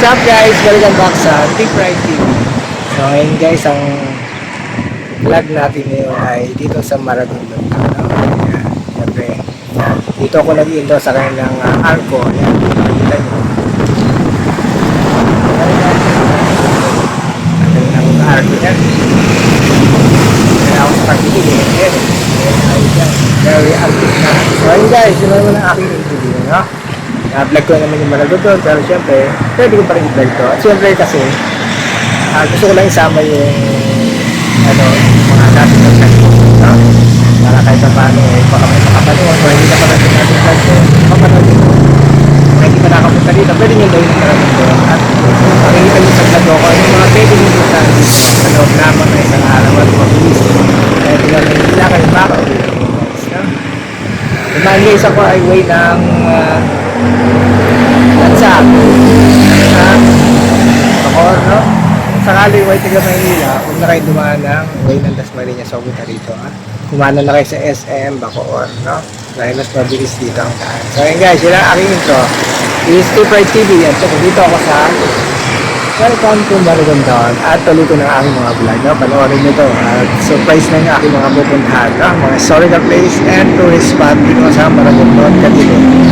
What's up guys? Welcome back sa Deep Ride TV. So ngayon guys, ang vlog natin ngayon ay dito sa Maragondon. Ayan, siyempre, ayan. Dito ako nag-iinto sa kanilang arko. Ayan, kita nyo. Ang arko yan. Kaya ako sa pagkikilig. Ayan, very active na. So ayun guys, yun naman ang aking interview, no? Vlog ko naman yung Maragondon, pero syempre, pwede ko pa rin i-vlog to. At syempre kasi, gusto ko lang isama yung mga dati ng vlog ko, no? Para kahit pa paano, baka may makapanood, kung hindi na pa natin natin vlog ko, mapanood nyo. Kung hindi pa nakapunta dito, pwede nyo gawin yung Maragondon. At makikita nyo sa vlog ko, kung yung mga pwede nyo punta sa loob naman na isang araw at mabilis. Kaya tingnan nyo, hindi na kayo makauwi ng guys, no? Naman guys, ako ay way ng Lansa Bacoor, no? Sakali way taga Maynila, huwag na kayo dumaan ng way ng Dasmariñas sa Oguta rito, ha? Kumana na kayo sa SM Bacoor, no? Dahil mas mabilis dito ang daan. So yun guys, yun ang aking intro. This is Deep Ride TV at so dito ako sa Welcome to Maragondon at tuloy ko ng aking mga vlog, no? Panoorin nyo to at surprise na yung aking mga pupuntahan, no? Mga historical place and tourist spot dito sa Maragondon, Cavite.